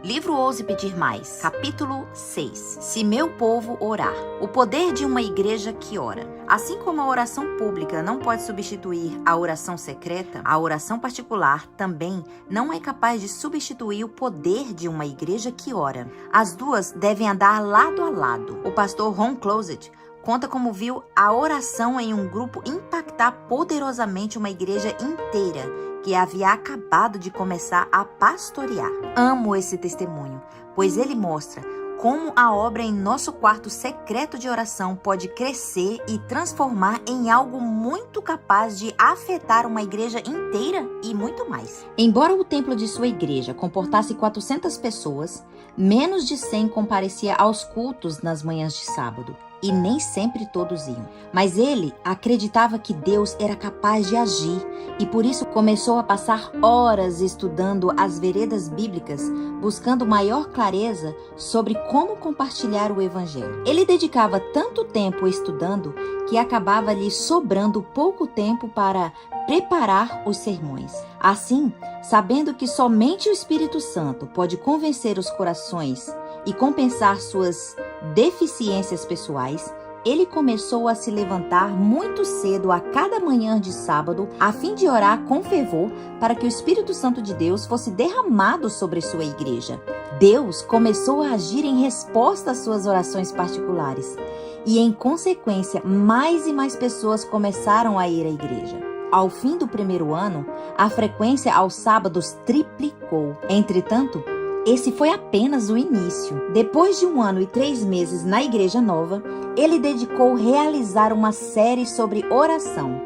Livro Ouse Pedir Mais, capítulo 6. Se meu povo orar. O poder de uma igreja que ora. Assim como a oração pública não pode substituir a oração secreta, a oração particular também não é capaz de substituir o poder de uma igreja que ora. As duas devem andar lado a lado. O pastor Ron Closet conta como viu a oração em um grupo impactar poderosamente uma igreja inteira que havia acabado de começar a pastorear. Amo esse testemunho, pois ele mostra como a obra em nosso quarto secreto de oração pode crescer e transformar em algo muito capaz de afetar uma igreja inteira e muito mais. Embora o templo de sua igreja comportasse 400 pessoas, menos de 100 comparecia aos cultos nas manhãs de sábado. E nem sempre todos iam. Mas ele acreditava que Deus era capaz de agir e por isso começou a passar horas estudando as veredas bíblicas, buscando maior clareza sobre como compartilhar o evangelho. Ele dedicava tanto tempo estudando que acabava lhe sobrando pouco tempo para preparar os sermões. Assim, sabendo que somente o Espírito Santo pode convencer os corações e compensar suas deficiências pessoais, ele começou a se levantar muito cedo a cada manhã de sábado, a fim de orar com fervor para que o Espírito Santo de Deus fosse derramado sobre sua igreja. Deus começou a agir em resposta às suas orações particulares e, em consequência, mais e mais pessoas começaram a ir à igreja. Ao fim do primeiro ano, a frequência aos sábados triplicou. Entretanto, esse foi apenas o início. Depois de 1 ano e 3 meses na Igreja Nova, ele dedicou a realizar uma série sobre oração.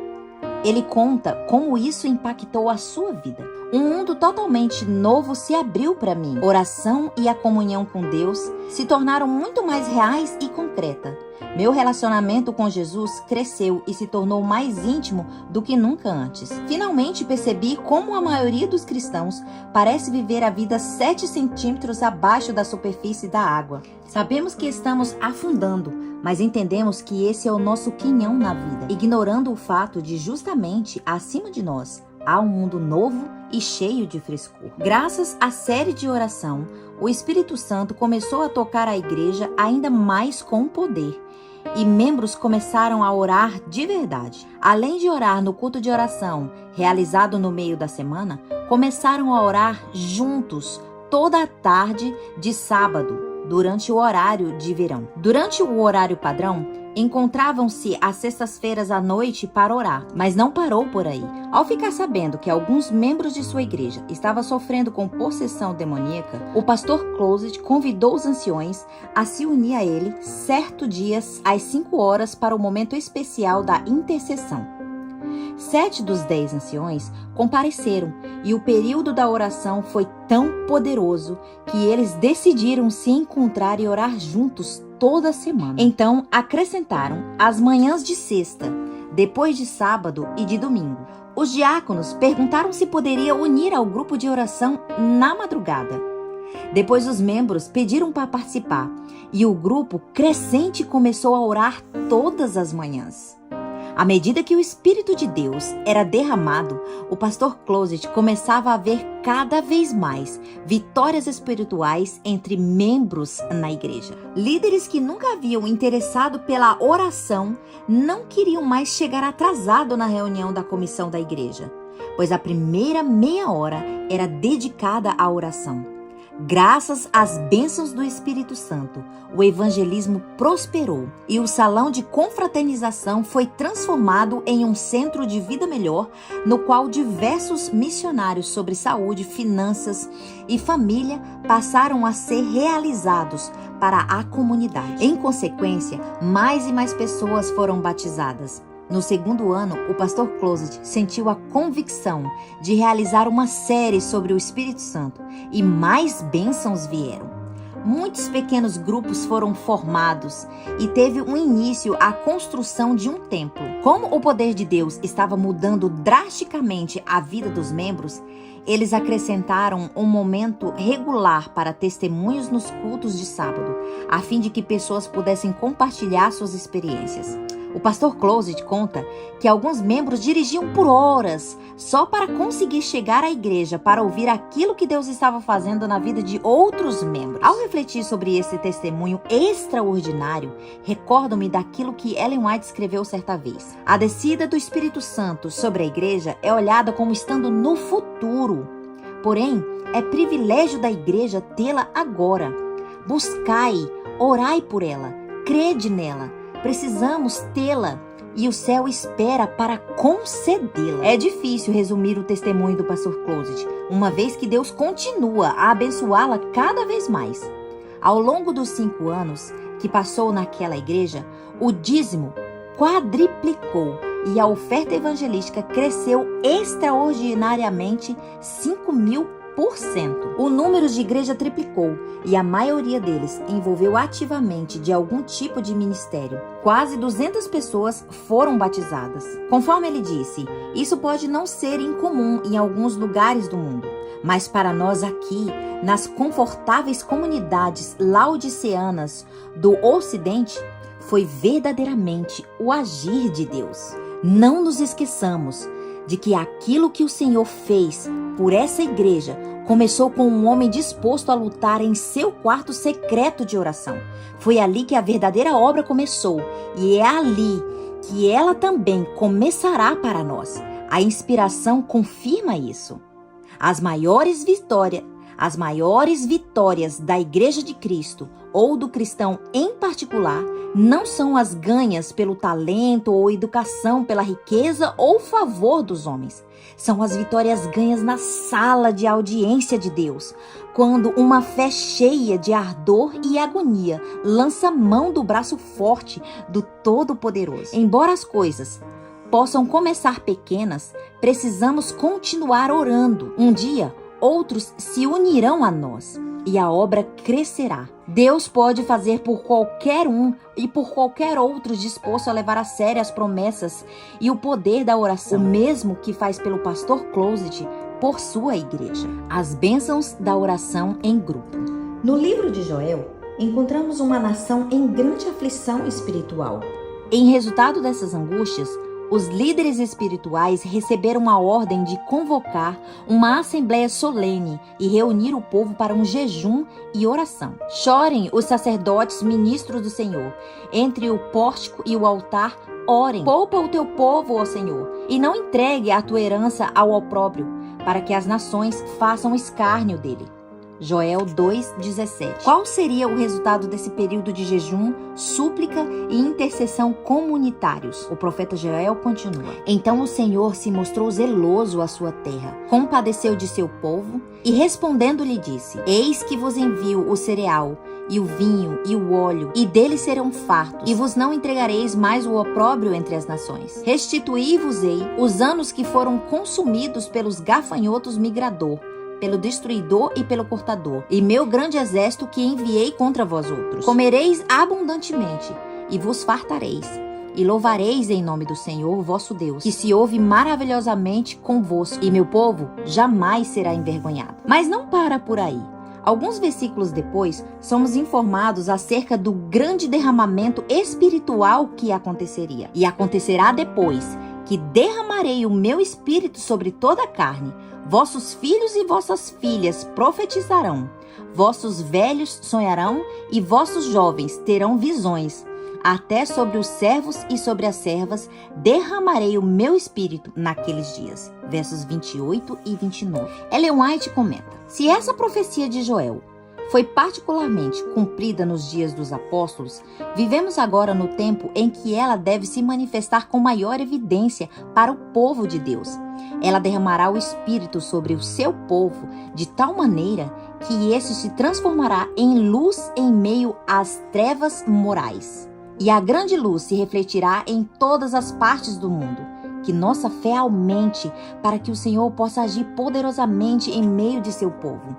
Ele conta como isso impactou a sua vida. Um mundo totalmente novo se abriu para mim. Oração e a comunhão com Deus se tornaram muito mais reais e concretas. Meu relacionamento com Jesus cresceu e se tornou mais íntimo do que nunca antes. Finalmente percebi como a maioria dos cristãos parece viver a vida 7 centímetros abaixo da superfície da água. Sabemos que estamos afundando, mas entendemos que esse é o nosso quinhão na vida, ignorando o fato de justamente acima de nós há um mundo novo e cheio de frescor. Graças à série de oração, o Espírito Santo começou a tocar a igreja ainda mais com poder. E membros começaram a orar de verdade. Além de orar no culto de oração, realizado no meio da semana, começaram a orar juntos toda a tarde de sábado, durante o horário de verão. Durante o horário padrão, encontravam-se às sextas-feiras à noite para orar, mas não parou por aí. Ao ficar sabendo que alguns membros de sua igreja estavam sofrendo com possessão demoníaca, o pastor Closet convidou os anciões a se unir a ele certo dia às 5 horas para o momento especial da intercessão. 7 dos 10 anciões compareceram e o período da oração foi tão poderoso que eles decidiram se encontrar e orar juntos toda semana. Então acrescentaram as manhãs de sexta, depois de sábado e de domingo. Os diáconos perguntaram se poderia unir ao grupo de oração na madrugada. Depois os membros pediram para participar e o grupo crescente começou a orar todas as manhãs. À medida que o Espírito de Deus era derramado, o pastor Closet começava a ver cada vez mais vitórias espirituais entre membros na igreja. Líderes que nunca haviam interessado pela oração não queriam mais chegar atrasado na reunião da comissão da igreja, pois a primeira meia hora era dedicada à oração. Graças às bênçãos do Espírito Santo, o evangelismo prosperou e o salão de confraternização foi transformado em um centro de vida melhor, no qual diversos missionários sobre saúde, finanças e família passaram a ser realizados para a comunidade. Em consequência, mais e mais pessoas foram batizadas. No segundo ano, o pastor Closet sentiu a convicção de realizar uma série sobre o Espírito Santo e mais bênçãos vieram. Muitos pequenos grupos foram formados e teve um início a construção de um templo. Como o poder de Deus estava mudando drasticamente a vida dos membros, eles acrescentaram um momento regular para testemunhos nos cultos de sábado, a fim de que pessoas pudessem compartilhar suas experiências. O pastor Closet conta que alguns membros dirigiam por horas só para conseguir chegar à igreja para ouvir aquilo que Deus estava fazendo na vida de outros membros. Ao refletir sobre esse testemunho extraordinário, recordo-me daquilo que Ellen White escreveu certa vez. A descida do Espírito Santo sobre a igreja é olhada como estando no futuro. Porém, é privilégio da igreja tê-la agora. Buscai, orai por ela, crede nela. Precisamos tê-la e o céu espera para concedê-la. É difícil resumir o testemunho do pastor Closet, uma vez que Deus continua a abençoá-la cada vez mais. Ao longo dos 5 anos que passou naquela igreja, o dízimo quadriplicou e a oferta evangelística cresceu extraordinariamente 5.000%. O número de igreja triplicou e a maioria deles envolveu ativamente de algum tipo de ministério. Quase 200 pessoas foram batizadas. Conforme ele disse, isso pode não ser incomum em alguns lugares do mundo, mas para nós aqui, nas confortáveis comunidades laodiceanas do Ocidente, foi verdadeiramente o agir de Deus. Não nos esqueçamos de que aquilo que o Senhor fez por essa igreja começou com um homem disposto a lutar em seu quarto secreto de oração. Foi ali que a verdadeira obra começou e é ali que ela também começará para nós. A inspiração confirma isso. As maiores vitórias da Igreja de Cristo ou do cristão em particular não são as ganhas pelo talento ou educação, pela riqueza ou favor dos homens. São as vitórias ganhas na sala de audiência de Deus, quando uma fé cheia de ardor e agonia lança mão do braço forte do Todo-Poderoso. Embora as coisas possam começar pequenas, precisamos continuar orando. Um dia, outros se unirão a nós e a obra crescerá. Deus pode fazer por qualquer um e por qualquer outro disposto a levar a sério as promessas e o poder da oração, o mesmo que faz pelo pastor Closet por sua igreja. As bênçãos da oração em grupo. No livro de Joel, encontramos uma nação em grande aflição espiritual. Em resultado dessas angústias, os líderes espirituais receberam a ordem de convocar uma assembleia solene e reunir o povo para um jejum e oração. Chorem os sacerdotes ministros do Senhor. Entre o pórtico e o altar, orem. Poupa o teu povo, ó Senhor, e não entregue a tua herança ao opróbrio, para que as nações façam escárnio dele. Joel 2,17. Qual seria o resultado desse período de jejum, súplica e intercessão comunitários? O profeta Joel continua. Então o Senhor se mostrou zeloso à sua terra, compadeceu de seu povo e respondendo lhe disse: Eis que vos envio o cereal e o vinho e o óleo, e deles serão fartos, e vos não entregareis mais o opróbrio entre as nações. Restituí-vos-ei os anos que foram consumidos pelos gafanhotos migrador, pelo destruidor e pelo cortador, e meu grande exército que enviei contra vós outros. Comereis abundantemente, e vos fartareis, e louvareis em nome do Senhor vosso Deus, que se ouve maravilhosamente convosco, e meu povo jamais será envergonhado. Mas não para por aí. Alguns versículos depois, somos informados acerca do grande derramamento espiritual que aconteceria. E acontecerá depois, que derramarei o meu espírito sobre toda a carne. Vossos filhos e vossas filhas profetizarão, vossos velhos sonharão e vossos jovens terão visões. Até sobre os servos e sobre as servas derramarei o meu espírito naqueles dias. Versos 28 e 29. Ellen White comenta: se essa profecia de Joel foi particularmente cumprida nos dias dos apóstolos, vivemos agora no tempo em que ela deve se manifestar com maior evidência para o povo de Deus. Ela derramará o Espírito sobre o seu povo de tal maneira que esse se transformará em luz em meio às trevas morais. E a grande luz se refletirá em todas as partes do mundo. Que nossa fé aumente para que o Senhor possa agir poderosamente em meio de seu povo.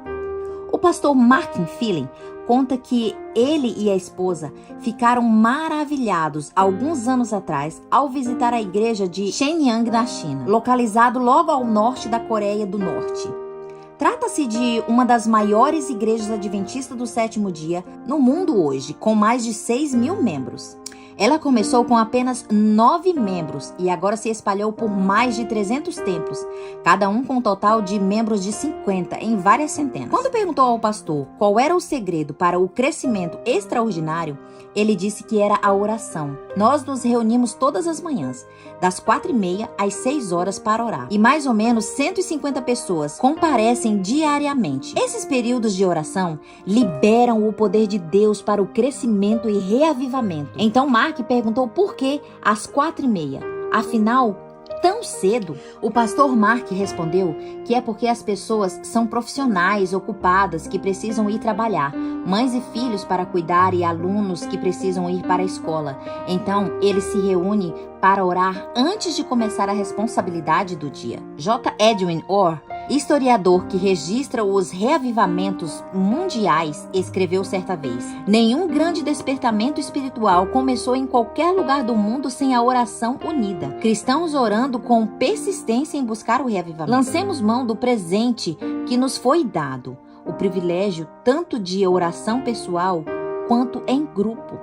O pastor Martin Phelan conta que ele e a esposa ficaram maravilhados alguns anos atrás ao visitar a igreja de Shenyang na China, localizado logo ao norte da Coreia do Norte. Trata-se de uma das maiores igrejas adventistas do sétimo dia no mundo hoje, com mais de 6.000 membros. Ela começou com apenas 9 membros e agora se espalhou por mais de 300 templos, cada um com um total de membros de 50 em várias centenas. Quando perguntou ao pastor qual era o segredo para o crescimento extraordinário, ele disse que era a oração. Nós nos reunimos todas as manhãs, das 4h30 às 6 horas para orar. E mais ou menos 150 pessoas comparecem diariamente. Esses períodos de oração liberam o poder de Deus para o crescimento e reavivamento. Então Mark perguntou por que às 4h30. Afinal, tão cedo? O pastor Mark respondeu que é porque as pessoas são profissionais ocupadas que precisam ir trabalhar, mães e filhos para cuidar e alunos que precisam ir para a escola. Então, ele se reúne para orar antes de começar a responsabilidade do dia. J. Edwin Orr, historiador que registra os reavivamentos mundiais, escreveu certa vez: nenhum grande despertamento espiritual começou em qualquer lugar do mundo sem a oração unida. Cristãos orando com persistência em buscar o reavivamento. Lancemos mão do presente que nos foi dado, o privilégio tanto de oração pessoal quanto em grupo.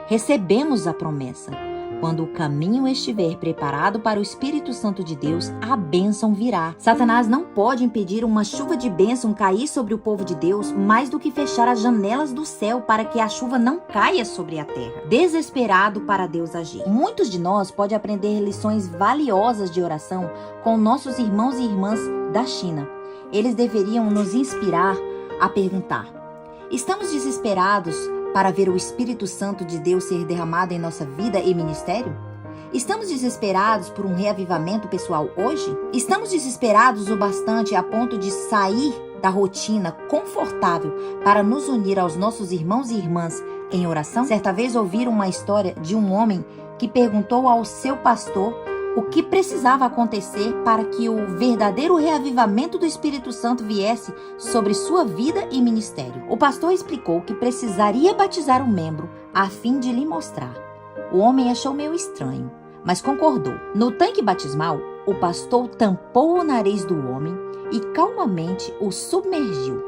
Recebemos a promessa. Quando o caminho estiver preparado para o Espírito Santo de Deus, a bênção virá. Satanás não pode impedir uma chuva de bênção cair sobre o povo de Deus mais do que fechar as janelas do céu para que a chuva não caia sobre a terra. Desesperado para Deus agir. Muitos de nós podem aprender lições valiosas de oração com nossos irmãos e irmãs da China. Eles deveriam nos inspirar a perguntar: estamos desesperados para ver o Espírito Santo de Deus ser derramado em nossa vida e ministério? Estamos desesperados por um reavivamento pessoal hoje? Estamos desesperados o bastante a ponto de sair da rotina confortável para nos unir aos nossos irmãos e irmãs em oração? Certa vez ouvi uma história de um homem que perguntou ao seu pastor o que precisava acontecer para que o verdadeiro reavivamento do Espírito Santo viesse sobre sua vida e ministério. O pastor explicou que precisaria batizar um membro a fim de lhe mostrar. O homem achou meio estranho, mas concordou. No tanque batismal, o pastor tampou o nariz do homem e calmamente o submergiu.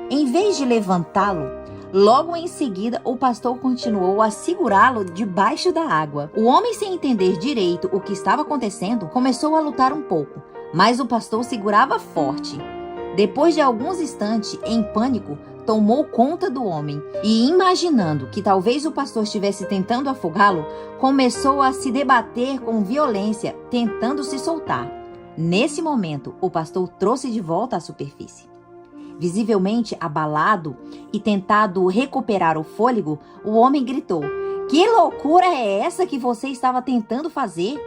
Em vez de levantá-lo, logo em seguida, o pastor continuou a segurá-lo debaixo da água. O homem, sem entender direito o que estava acontecendo, começou a lutar um pouco, mas o pastor segurava forte. Depois de alguns instantes, em pânico, tomou conta do homem e, imaginando que talvez o pastor estivesse tentando afogá-lo, começou a se debater com violência, tentando se soltar. Nesse momento, o pastor trouxe de volta à superfície. Visivelmente abalado e tentado recuperar o fôlego, o homem gritou: "Que loucura é essa que você estava tentando fazer?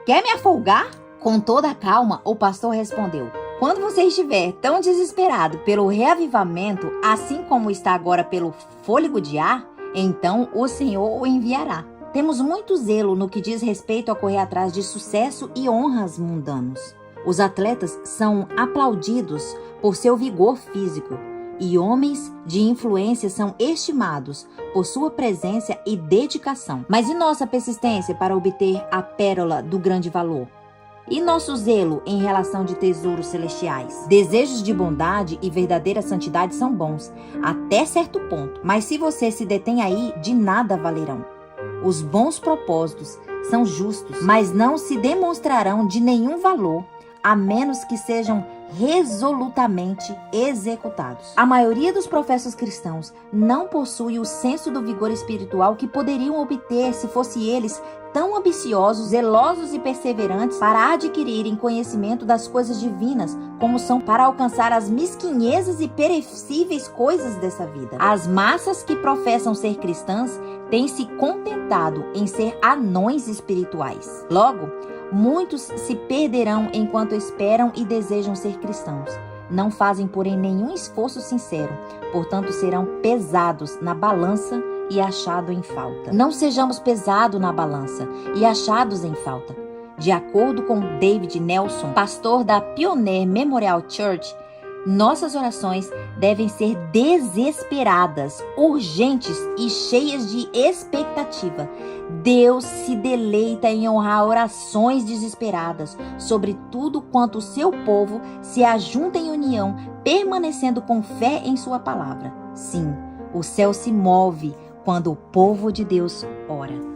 Quer me afogar?" Com toda a calma, o pastor respondeu: "Quando você estiver tão desesperado pelo reavivamento, assim como está agora pelo fôlego de ar, então o Senhor o enviará." Temos muito zelo no que diz respeito a correr atrás de sucesso e honras mundanos. Os atletas são aplaudidos por seu vigor físico e homens de influência são estimados por sua presença e dedicação. Mas e nossa persistência para obter a pérola do grande valor? E nosso zelo em relação de tesouros celestiais? Desejos de bondade e verdadeira santidade são bons, até certo ponto, mas se você se detém aí, de nada valerão. Os bons propósitos são justos, mas não se demonstrarão de nenhum valor, a menos que sejam resolutamente executados. A maioria dos professos cristãos não possui o senso do vigor espiritual que poderiam obter se fossem eles tão ambiciosos, zelosos e perseverantes para adquirirem conhecimento das coisas divinas, como são para alcançar as mesquinhezas e perecíveis coisas dessa vida. As massas que professam ser cristãs têm se contentado em ser anões espirituais. Logo, muitos se perderão enquanto esperam e desejam ser cristãos. Não fazem, porém, nenhum esforço sincero, portanto serão pesados na balança e achados em falta. Não sejamos pesados na balança e achados em falta. De acordo com David Nelson, pastor da Pioneer Memorial Church, nossas orações devem ser desesperadas, urgentes e cheias de expectativa. Deus se deleita em honrar orações desesperadas, sobretudo quanto o seu povo se ajunta em união, permanecendo com fé em sua palavra. Sim, o céu se move quando o povo de Deus ora.